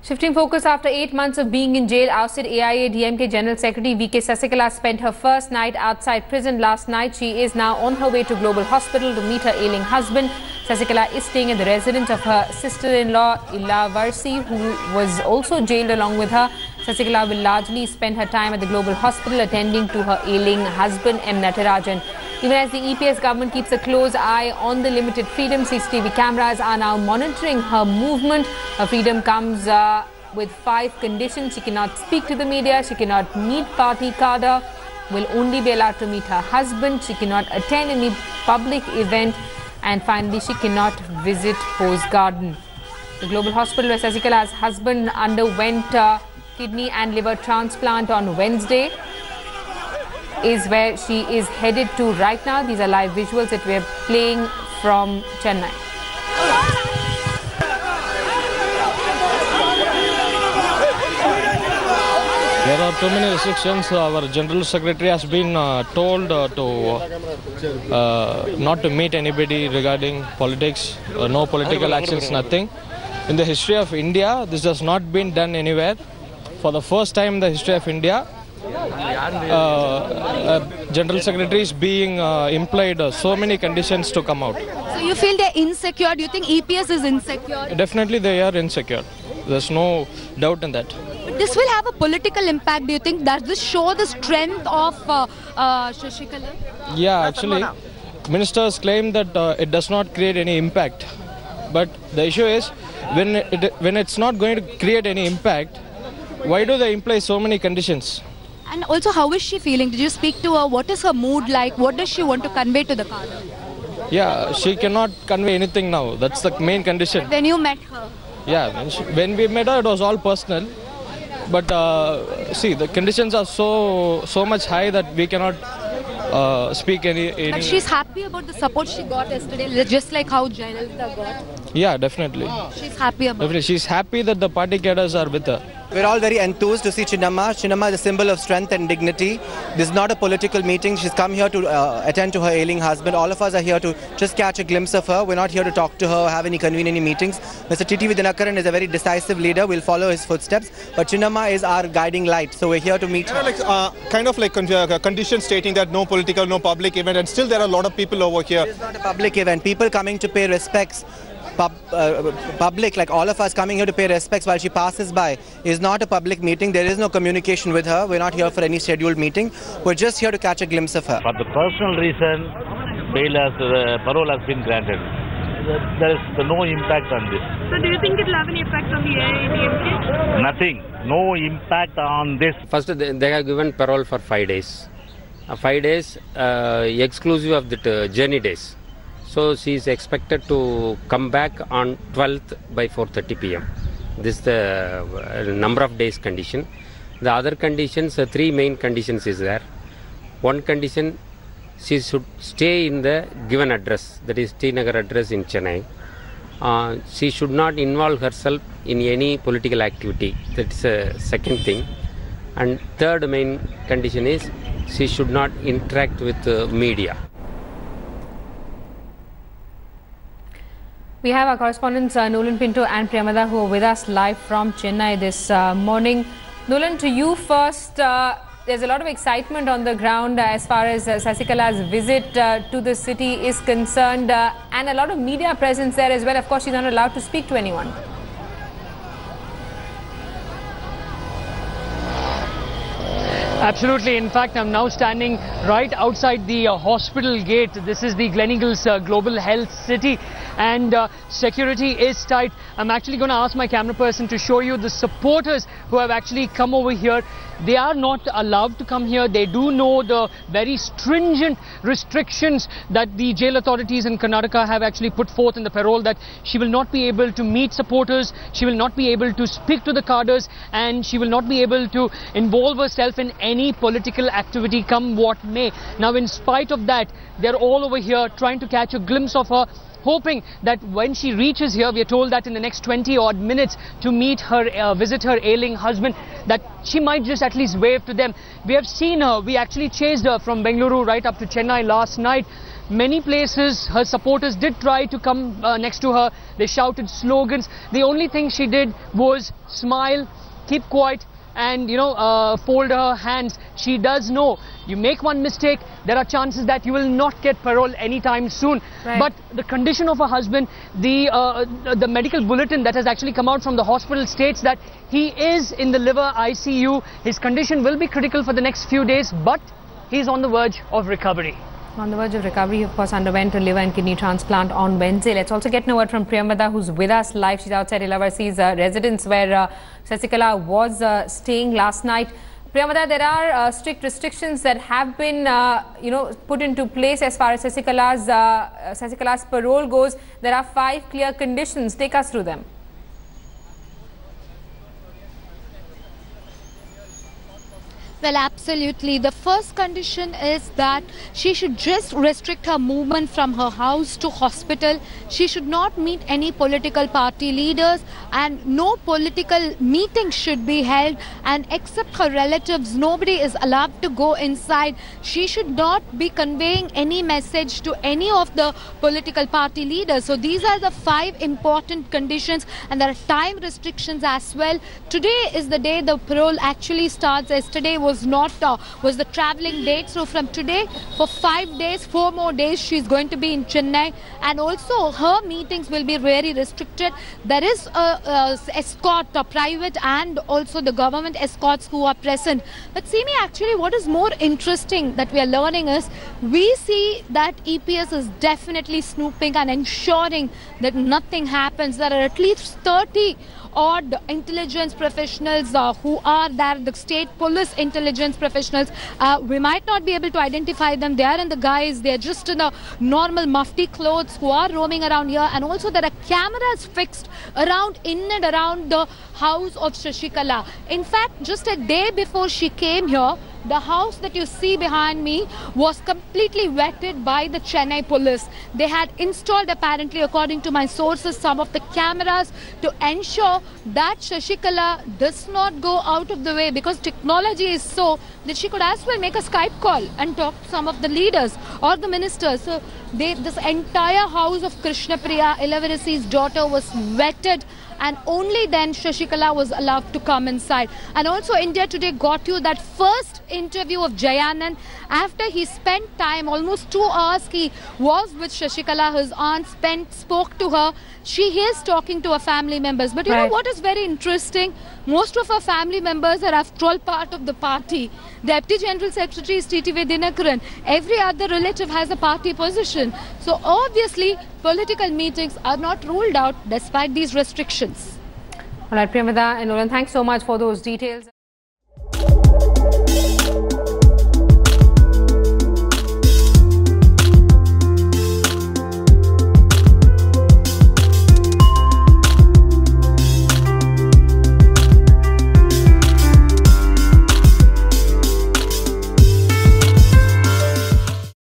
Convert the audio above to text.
Shifting focus, after 8 months of being in jail, ousted AIADMK General Secretary VK Sasikala spent her first night outside prison last night. She is now on her way to Global Hospital to meet her ailing husband. Sasikala is staying at the residence of her sister-in-law Ilavarsi, who was also jailed along with her. Sasikala will largely spend her time at the Global Hospital attending to her ailing husband Natarajan. Even as the EPS government keeps a close eye on the limited freedom, CCTV cameras are now monitoring her movement. Her freedom comes with 5 conditions. She cannot speak to the media, she cannot meet party cadre, will only be allowed to meet her husband, she cannot attend any public event, and finally she cannot visit Pose Garden. The Global Hospital where Sasikala's husband underwent kidney and liver transplant on Wednesday is where she is headed to right now. These are live visuals that we are playing from Chennai. There are too many restrictions. Our General Secretary has been told not to meet anybody regarding politics, no political actions, nothing. In the history of India, this has not been done anywhere. For the first time in the history of India, General Secretary is being implied so many conditions to come out. So you feel they're insecure? Do you think EPS is insecure? Definitely they are insecure. There's no doubt in that. But this will have a political impact. Do you think? Does this show the strength of Sasikala? Yeah, actually, ministers claim that it does not create any impact. But the issue is, when it's not going to create any impact, why do they imply so many conditions? And also, how is she feeling? Did you speak to her? What is her mood like? What does she want to convey to the cadre? Yeah, she cannot convey anything now. That's the main condition. When you met her? Yeah, when we met her, it was all personal. But see, the conditions are so much high that we cannot speak any... But she's happy about the support she got yesterday, just like how Jayalalitha got. Yeah, definitely. She's happy about it. She's happy that the party cadres are with her. We're all very enthused to see Chinnamma. Chinnamma is a symbol of strength and dignity. This is not a political meeting. She's come here to attend to her ailing husband. All of us are here to just catch a glimpse of her. We're not here to talk to her or have any convene any meetings. Mr. TTV Dinakaran is a very decisive leader. We'll follow his footsteps. But Chinnamma is our guiding light. So we're here to meet her. Kind of like conditions stating that no political, no public event. And still there are a lot of people over here. It's not a public event. People coming to pay respects. Public, like all of us coming here to pay respects while she passes by, is not a public meeting. There is no communication with her. We're not here for any scheduled meeting. We're just here to catch a glimpse of her. For the personal reason, parole has been granted. There is no impact on this. So do you think it will have any effect on the AIADMK? Nothing. No impact on this. First, they have given parole for 5 days. 5 days exclusive of the journey days. So she is expected to come back on 12th by 4:30 p.m. This is the number of days condition. The other conditions, 3 main conditions is there. One condition, she should stay in the given address, that is T-Nagar address in Chennai. She should not involve herself in any political activity. That's a second thing. And third main condition is she should not interact with media. We have our correspondents Nolan Pinto and Priyamada who are with us live from Chennai this morning. Nolan, to you first, there's a lot of excitement on the ground as far as Sasikala's visit to the city is concerned, and a lot of media presence there as well. Of course, she's not allowed to speak to anyone. Absolutely. In fact, I'm now standing right outside the hospital gate. This is the Gleneagles Global Health City, and security is tight. I'm actually going to ask my camera person to show you the supporters who have actually come over here. They are not allowed to come here. They do know the very stringent restrictions that the jail authorities in Karnataka have actually put forth in the parole, that she will not be able to meet supporters, she will not be able to speak to the cadres, and she will not be able to involve herself in any political activity, come what may. Now, in spite of that, they're all over here trying to catch a glimpse of her, hoping that when she reaches here, we are told that in the next 20 odd minutes to meet her, visit her ailing husband, that she might just at least wave to them. We have seen her, we actually chased her from Bengaluru right up to Chennai last night. Many places her supporters did try to come next to her. They shouted slogans. The only thing she did was smile, keep quiet, and fold her hands. She does know you make one mistake, there are chances that you will not get parole anytime soon. Right. But the condition of her husband, the medical bulletin that has actually come out from the hospital states that he is in the liver ICU. His condition will be critical for the next few days, but he's on the verge of recovery. On the verge of recovery, of course, underwent a liver and kidney transplant on Wednesday. Let's also get a word from Priyamvada, who's with us live. She's outside Ilavarsi's residence where Sasikala was staying last night. Priyamvada, there are strict restrictions that have been, put into place as far as Sasikala's parole goes. There are 5 clear conditions. Take us through them. Well, absolutely. The first condition is that she should just restrict her movement from her house to hospital. She should not meet any political party leaders, and no political meetings should be held, and except her relatives, nobody is allowed to go inside. She should not be conveying any message to any of the political party leaders. So these are the 5 important conditions, and there are time restrictions as well. Today is the day the parole actually starts. Yesterday was the traveling date. So from today for 5 days, 4 more days, she's going to be in Chennai, and also her meetings will be very restricted. There is a escort, private and also the government escorts who are present. But Simi, actually what is more interesting that we are learning is we see that EPS is definitely snooping and ensuring that nothing happens. There are at least 30 odd intelligence professionals who are there, the state police intelligence professionals. We might not be able to identify them. They are in the guise, they are just in a normal mufti clothes who are roaming around here, and also there are cameras fixed around in and around the house of Sasikala. In fact, just a day before she came here, the house that you see behind me was completely vetted by the Chennai police. They had installed, apparently, according to my sources, some of the cameras to ensure that Sasikala does not go out of the way, because technology is so that she could as well make a Skype call and talk to some of the leaders or the ministers. So this entire house of Krishna Priya, Ilavarsi's daughter, was vetted, and only then Sasikala was allowed to come inside. And also India Today got you that first interview of Jayanand after he spent time, almost 2 hours he was with Sasikala. His aunt spoke to her. She is talking to her family members. But you know what is very interesting? Most of her family members are after all part of the party. The Deputy General Secretary is TTV Dinakaran. Every other relative has a party position. So obviously political meetings are not ruled out despite these restrictions. All right, Priyamvada and Nolan, thanks so much for those details.